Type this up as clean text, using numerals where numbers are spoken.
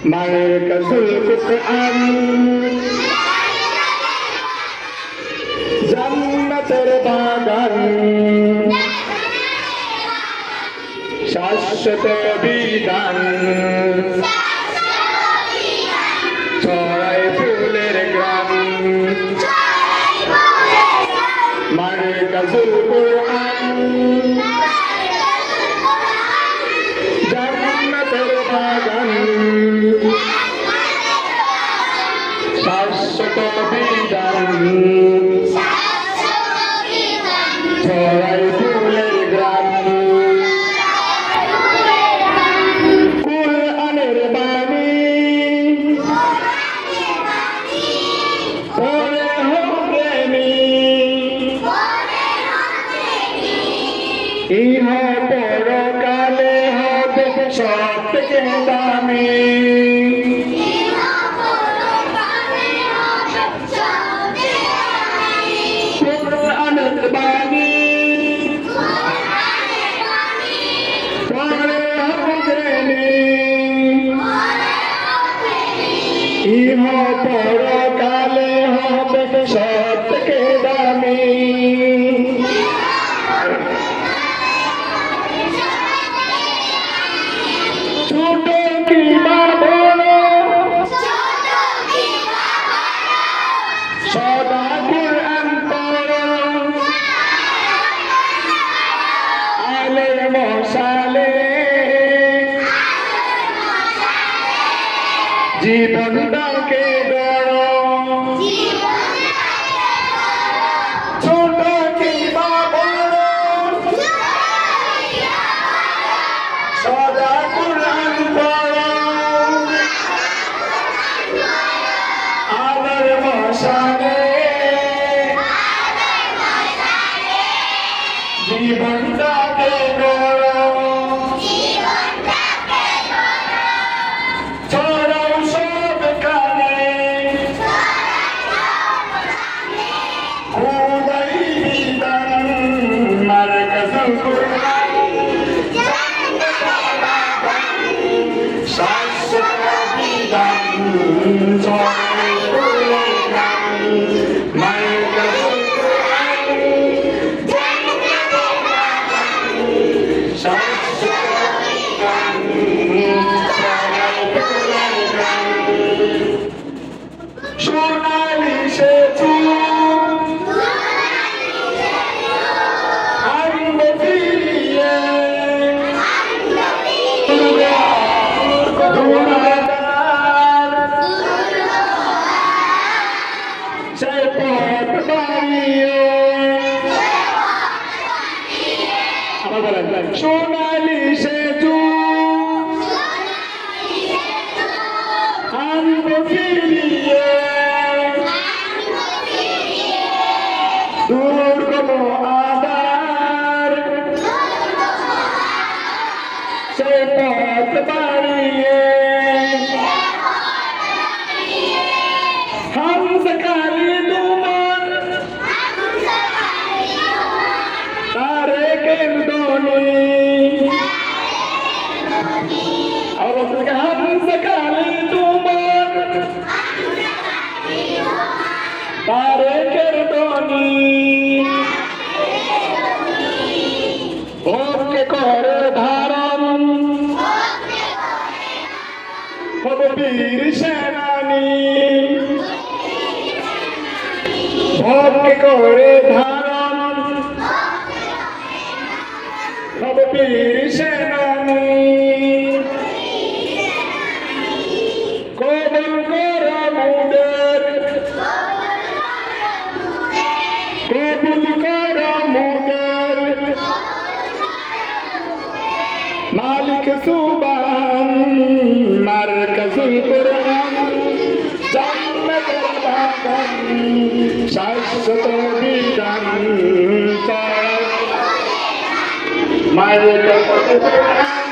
মারকাজুল কুরআন জান্নাতের বাগান শাশ্বত বিধান ছড়ায় ফুলের গ্রাম মারকাজুল কুরআন জান্নাতের বাগান শাশ্বত বিধান ছড়ায় ফুলের গ্রাম কুরআনের বাণী পড়ে হবে ইহ পরকালে হবে সব থেকে দামি কুরআনের বাণী পড়ে হবে ইহ পরকালে হবে সব থেকে দামি ছোট কিংবা বড় সদা কুরআন পড়ো আলে মশালে জীবনটাকে গড়ো ছোট কিংবা বড় সদা কুরআন পড়ো আলের মশালে জীবনটাকে গড়ো ছড়াও সব কানে খোদাই বিধান মারকাজুল কুরআন শাশ্বত বিধান ছড়ায় ফুলের গ্রাম মারকাজুল কুরআন শাশ্বত বিধান ছড়ায় ফুলের গ্রাম সোনালি সেতু আনবো ফিরিয়ে দুর্গাদার সে পথ বাড়িয়ে আবার বলেন সোনালি সেতু আনবো ফিরিয়ে দুর্গম আধার সে পথ বাড়িয়ে হামসকালি তোমার তারে কেন্দনি আর হামসকালি তোমার তারে কেন্দনি ভক্তি করে ধারণ হব বীর সেনানী ভক্তি করে ধারণ হব বীর সেনানী কবল কর মুদের কবুল কর মুদের মালিক সুবহান মারকাজুল কুরআন জান্নাতের বাগান শাশ্বত বিধান মারকাজুল কুরআন